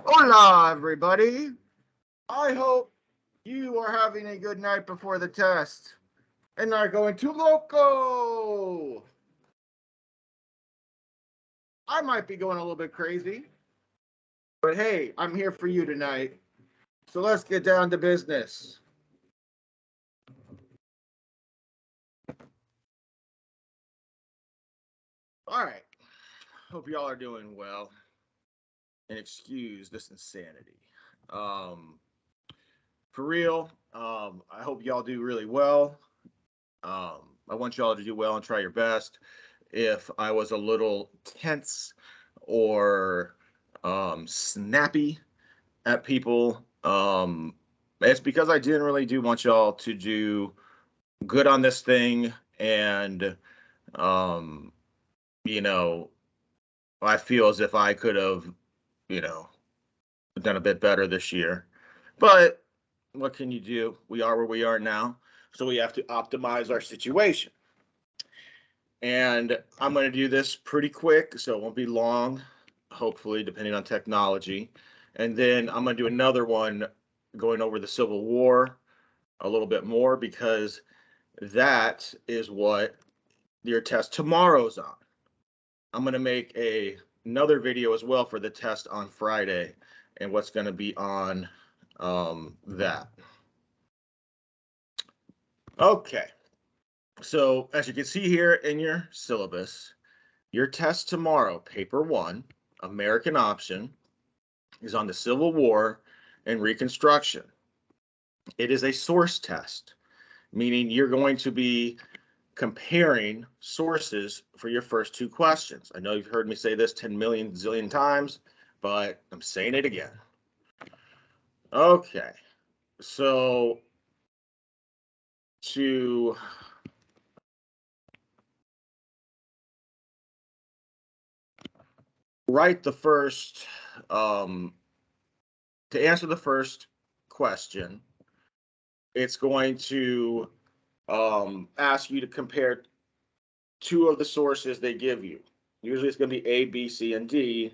Hola, everybody. I hope you are having a good night before the test and are going to loco. I might be going a little bit crazy, but hey, I'm here for you tonight. So let's get down to business. All right. Hope y'all are doing well. And excuse this insanity. For real, I hope y'all do really well. I want y'all to do well and try your best. If I was a little tense or snappy at people, it's because I generally do want y'all to do good on this thing. And, um, you know, I feel as if I could have, you know, done a bit better this year. But what can you do? We are where we are now. So we have to optimize our situation. And I'm going to do this pretty quick, so it won't be long, hopefully, depending on technology. And then I'm going to do another one going over the Civil War a little bit more because that is what your test tomorrow's on. I'm going to make another video as well for the test on Friday and what's going to be on that. Okay. So as you can see here in your syllabus, your test tomorrow, paper 1, American option, is on the Civil War and Reconstruction. It is a source test, meaning you're going to be comparing sources for your first 2 questions. I know you've heard me say this 10 million zillion times, but I'm saying it again. Okay, so to write the first, to answer the first question, it's going to ask you to compare 2 of the sources they give you. Usually it's going to be A, B, C, and D,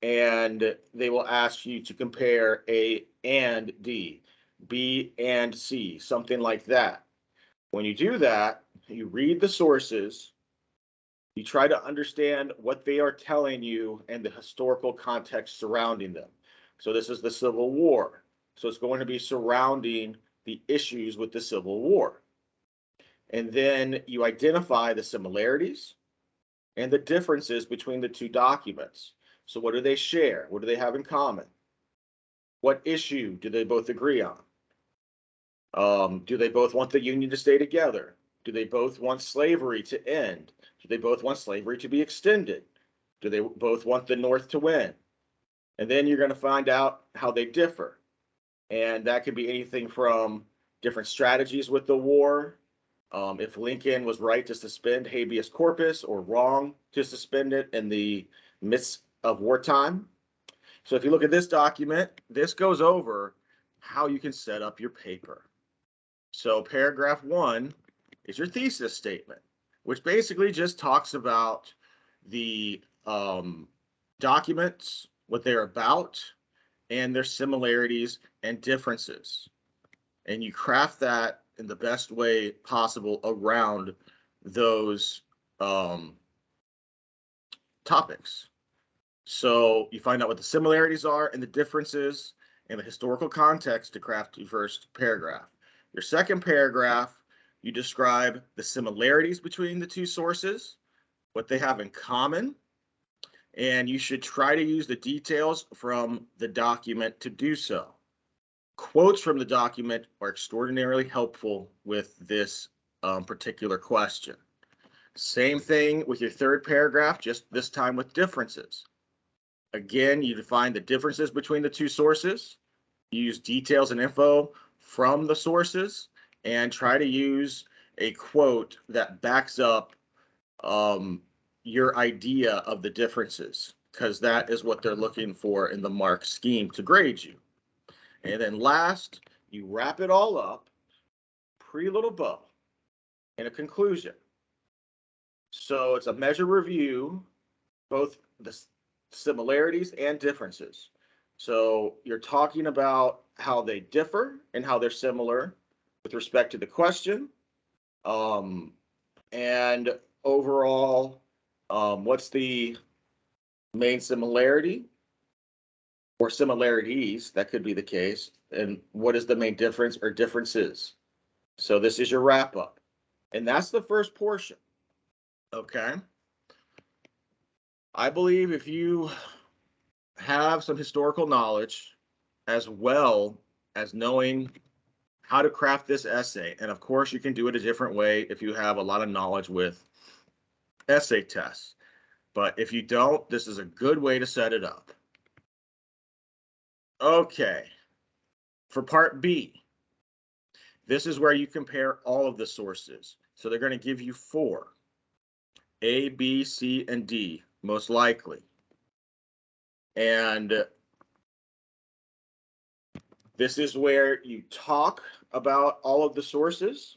and they will ask you to compare A and D, B and C, something like that. When you do that, you read the sources, you try to understand what they are telling you and the historical context surrounding them. So this is the Civil War. So it's going to be surrounding the issues with the Civil War. And then you identify the similarities and the differences between the 2 documents. So what do they share? What do they have in common? What issue do they both agree on? Do they both want the Union to stay together? Do they both want slavery to end? Do they both want slavery to be extended? Do they both want the North to win? And then you're going to find out how they differ. And that could be anything from different strategies with the war. If Lincoln was right to suspend habeas corpus or wrong to suspend it in the midst of wartime. So if you look at this document, this goes over how you can set up your paper. So paragraph 1 is your thesis statement, which basically just talks about the documents, what they're about, and their similarities and differences. And you craft that in the best way possible around those topics. So you find out what the similarities are and the differences and the historical context to craft your first paragraph. Your second paragraph, you describe the similarities between the 2 sources, what they have in common, and you should try to use the details from the document to do so. Quotes from the document are extraordinarily helpful with this particular question. Same thing with your third paragraph, just this time with differences. Again, you define the differences between the 2 sources, use details and info from the sources, and try to use a quote that backs up your idea of the differences. because that is what they're looking for in the mark scheme to grade you. And then last, you wrap it all up, pretty little bow, in a conclusion. So it's a measure review, both the similarities and differences. So you're talking about how they differ and how they're similar with respect to the question. And overall, what's the main similarity or similarities? That could be the case. And what is the main difference or differences? So this is your wrap up. And that's the first portion. Okay. I believe if you have some historical knowledge as well as knowing how to craft this essay, and of course you can do it a different way if you have a lot of knowledge with essay tests, but if you don't, this is a good way to set it up. Okay, for part B, this is where you compare all of the sources. So they're going to give you 4, A, B, C, and D, most likely. And this is where you talk about all of the sources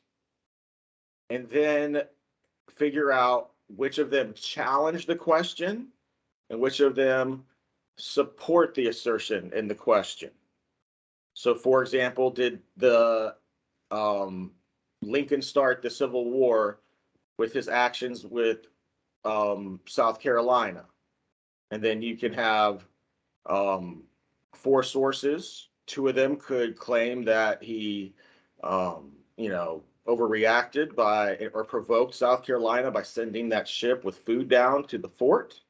and then figure out which of them challenge the question and which of them support the assertion in the question. So, for example, did the Lincoln start the Civil War with his actions with South Carolina? And then you can have 4 sources. 2 of them could claim that he, overreacted by or provoked South Carolina by sending that ship with food down to the fort.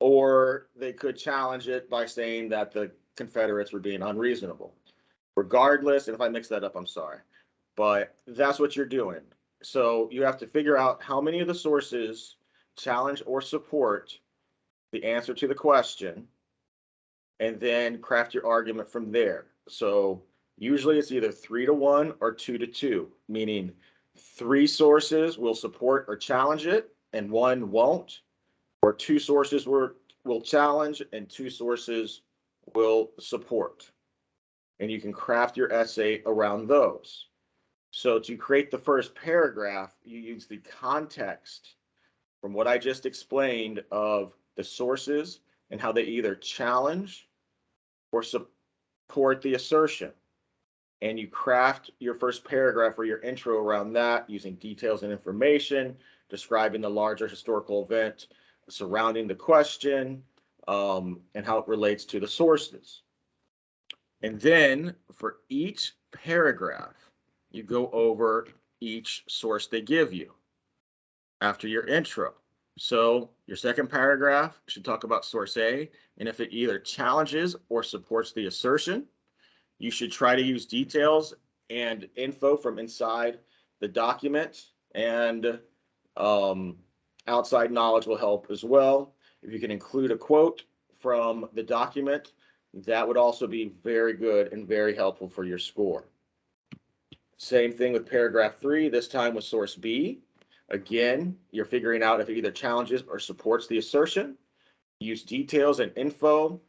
Or they could challenge it by saying that the Confederates were being unreasonable. Regardless, and if I mix that up, I'm sorry, but that's what you're doing. So you have to figure out how many of the sources challenge or support the answer to the question, and then craft your argument from there. So usually it's either 3-to-1 or 2-to-2, meaning 3 sources will support or challenge it, and 1 won't, or 2 sources will challenge and 2 sources will support. And you can craft your essay around those. So to create the first paragraph, you use the context from what I just explained of the sources and how they either challenge or support the assertion. And you craft your first paragraph or your intro around that using details and information, describing the larger historical event surrounding the question, and how it relates to the sources. And then for each paragraph, you go over each source they give you after your intro. So your second paragraph should talk about source A, and if it either challenges or supports the assertion, you should try to use details and info from inside the document, and outside knowledge will help as well. If you can include a quote from the document, that would also be very good and very helpful for your score. Same thing with paragraph 3, this time with source B. Again, you're figuring out if it either challenges or supports the assertion. Use details and info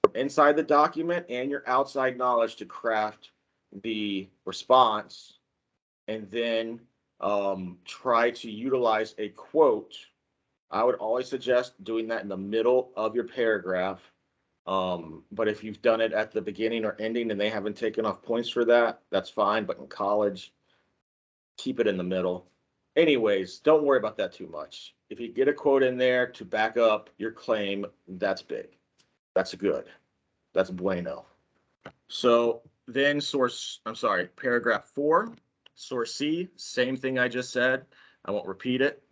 from inside the document and your outside knowledge to craft the response, and then try to utilize a quote. I would always suggest doing that in the middle of your paragraph. But if you've done it at the beginning or ending and they haven't taken off points for that, that's fine. But in college, keep it in the middle. Anyways, don't worry about that too much. If you get a quote in there to back up your claim, that's big. That's good. That's bueno. So then paragraph 4, source C, same thing I just said. I won't repeat it.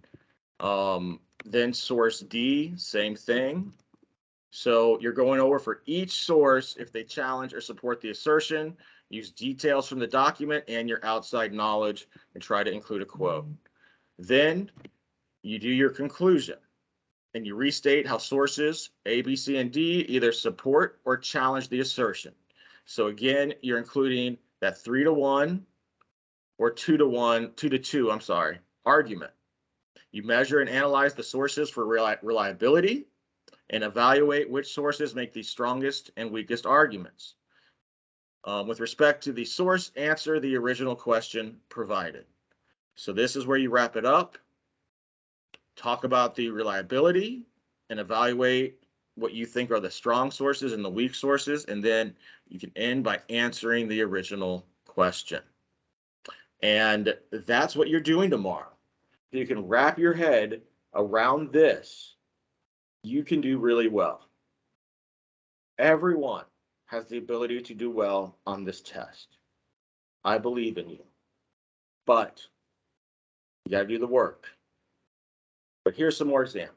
Then source D, same thing. So you're going over for each source if they challenge or support the assertion. Use details from the document and your outside knowledge and try to include a quote. Then you do your conclusion and you restate how sources A, B, C, and D either support or challenge the assertion. So again, you're including that 3-to-1 or 2-to-1, 2-to-2, argument. You measure and analyze the sources for reliability and evaluate which sources make the strongest and weakest arguments. With respect to the source, answer the original question provided. So this is where you wrap it up, talk about the reliability, and evaluate what you think are the strong sources and the weak sources, and then you can end by answering the original question. And that's what you're doing tomorrow. If you can wrap your head around this, you can do really well. Everyone has the ability to do well on this test. I believe in you, but you got to do the work. But here's some more examples.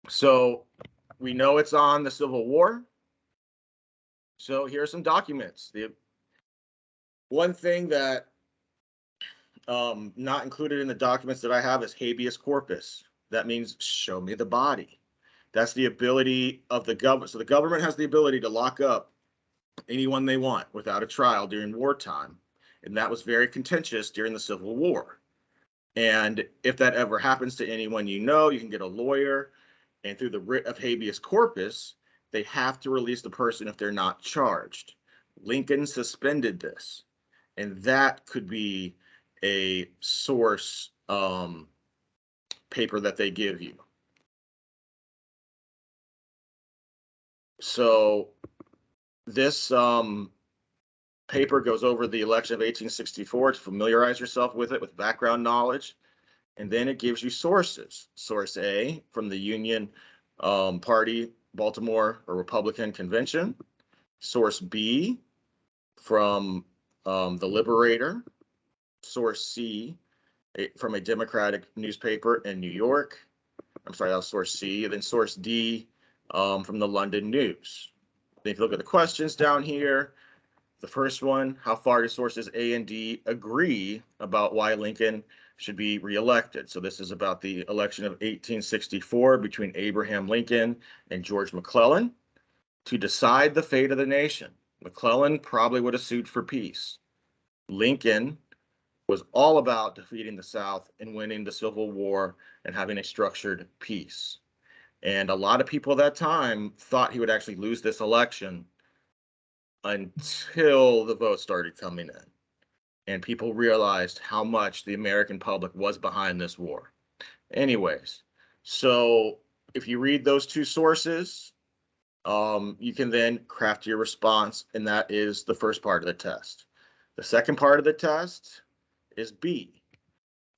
So we know it's on the Civil War. So here are some documents. The one thing that not included in the documents that I have is habeas corpus. That means show me the body. That's the ability of the government. So the government has the ability to lock up anyone they want without a trial during wartime. And that was very contentious during the Civil War. And if that ever happens to anyone you know, you can get a lawyer. And through the writ of habeas corpus, they have to release the person if they're not charged. Lincoln suspended this. And that could be a source paper that they give you. So this paper goes over the election of 1864 to familiarize yourself with it with background knowledge. And then it gives you sources. Source A from the Union Party, Baltimore or Republican Convention. Source B from the Liberator. Source C from a Democratic newspaper in New York. I'm sorry, that was source C. And then source D from the London News. Then if you look at the questions down here, the first one, how far do sources A and D agree about why Lincoln should be reelected? So this is about the election of 1864 between Abraham Lincoln and George McClellan to decide the fate of the nation. McClellan probably would have sued for peace. Lincoln was all about defeating the South and winning the Civil War and having a structured peace. And a lot of people at that time thought he would actually lose this election until the votes started coming in. And people realized how much the American public was behind this war. Anyways, so if you read those two sources, you can then craft your response, and that is the first part of the test. The second part of the test is B.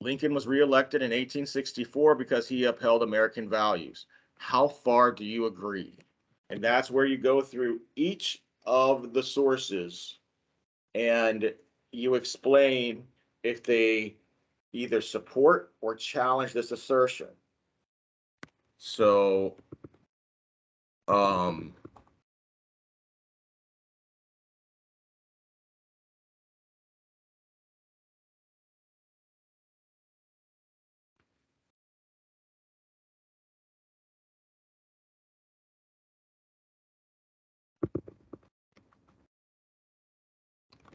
Lincoln was reelected in 1864 because he upheld American values. How far do you agree? And that's where you go through each of the sources and you explain if they either support or challenge this assertion. So,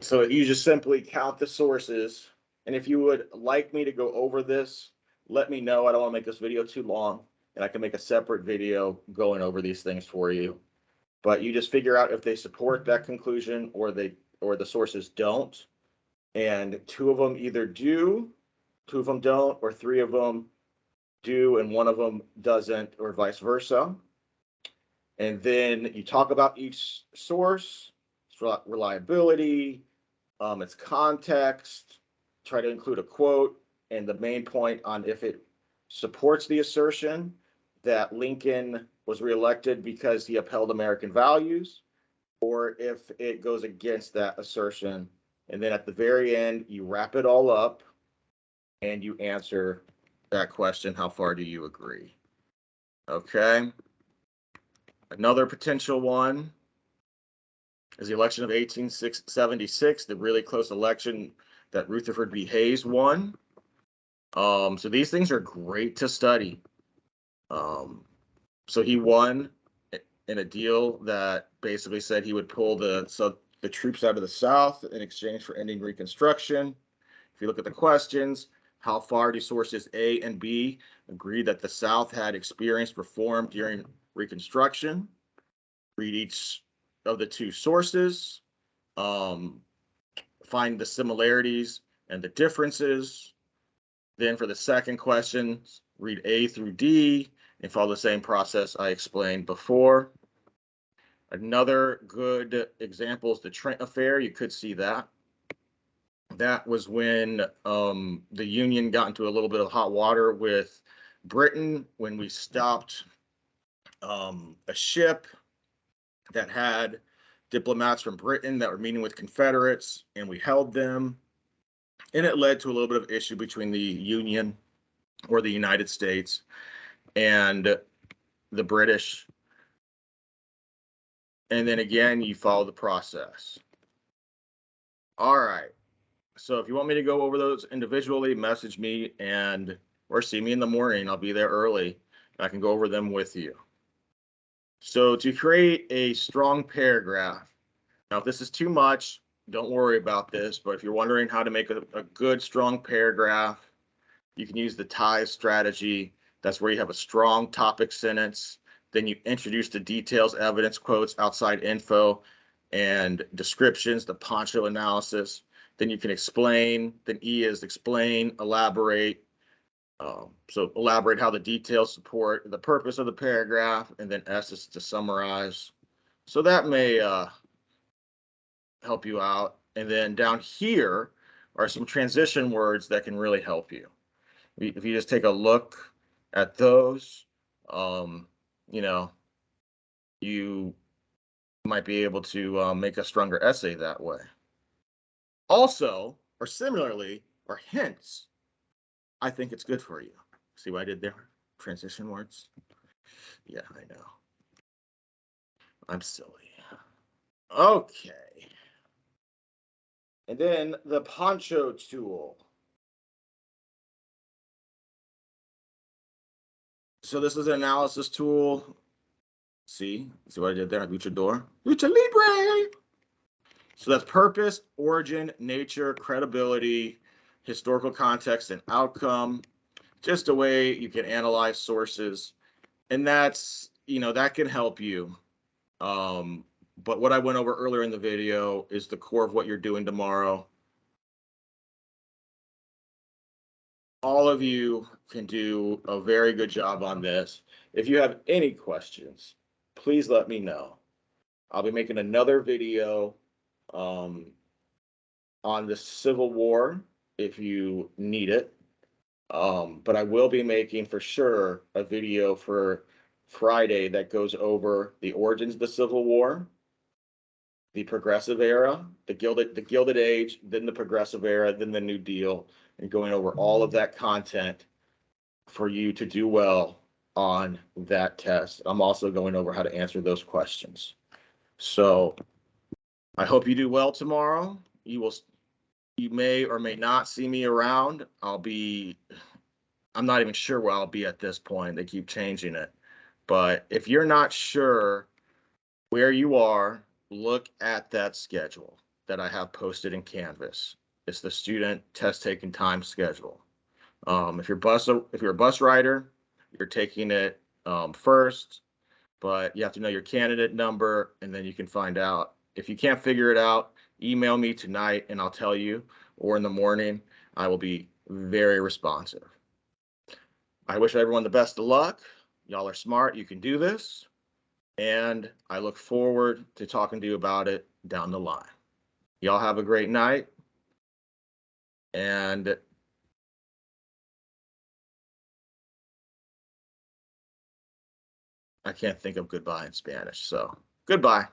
so you just simply count the sources. And if you would like me to go over this, let me know. I don't want to make this video too long, and I can make a separate video going over these things for you. But you just figure out if they support that conclusion or the sources don't. And two of them either do, two of them don't, or three of them do and one of them doesn't, or vice versa. And then you talk about each source, its reliability, its context, try to include a quote, and the main point on if it supports the assertion that Lincoln was reelected because he upheld American values, or if it goes against that assertion. And then at the very end, you wrap it all up and you answer that question, how far do you agree? Okay. Another potential one is the election of 1876, the really close election that Rutherford B. Hayes won. So these things are great to study. So he won in a deal that basically said he would pull the the troops out of the South in exchange for ending Reconstruction. If you look at the questions, how far do sources A and B agree that the South had experienced reform during Reconstruction? Read each of the two sources, find the similarities and the differences. Then for the second question, read A through D and follow the same process I explained before. Another good example is the Trent Affair. You could see that. That was when the Union got into a little bit of hot water with Britain when we stopped a ship that had diplomats from Britain that were meeting with Confederates, and we held them. And it led to a little bit of issue between the Union or the United States and the British. And then again, you follow the process. All right. So if you want me to go over those individually, message me or see me in the morning. I'll be there early. I can go over them with you. So to create a strong paragraph, now if this is too much, don't worry about this, but if you're wondering how to make a good, strong paragraph, you can use the ties strategy. That's where you have a strong topic sentence. Then you introduce the details, evidence, quotes, outside info, and descriptions, the poncho analysis. Then you can explain. Then E is explain, elaborate. So elaborate how the details support the purpose of the paragraph. And then S is to summarize. So that may help you out. And then down here are some transition words that can really help you. If you just take a look at those, you know, you might be able to make a stronger essay that way. Also, or similarly, or hence, I think it's good for you. See what I did there? Transition words. Yeah, I know. I'm silly. Okay. And then the poncho tool. So this is an analysis tool. See what I did there? Luchador. Lucha Libre. So that's purpose, origin, nature, credibility, historical context, and outcome. Just a way you can analyze sources. And that's, that can help you. But what I went over earlier in the video is the core of what you're doing tomorrow. All of you can do a very good job on this. If you have any questions, please let me know. I'll be making another video on the Civil War if you need it. But I will be making for sure a video for Friday that goes over the origins of the Civil War, the Progressive Era, the Gilded Age, then the Progressive Era, then the New Deal, and going over all of that content for you to do well on that test. I'm also going over how to answer those questions. So I hope you do well tomorrow. You may or may not see me around. I'm not even sure where I'll be at this point. They keep changing it. But if you're not sure where you are, look at that schedule that I have posted in Canvas. It's the student test taking time schedule. If you're a bus rider, you're taking it first, but you have to know your candidate number, and then you can find out. If you can't figure it out, email me tonight and I'll tell you, or in the morning. I will be very responsive. I wish everyone the best of luck. Y'all are smart. You can do this. And I look forward to talking to you about it down the line. Y'all have a great night. And I can't think of goodbye in Spanish. So goodbye.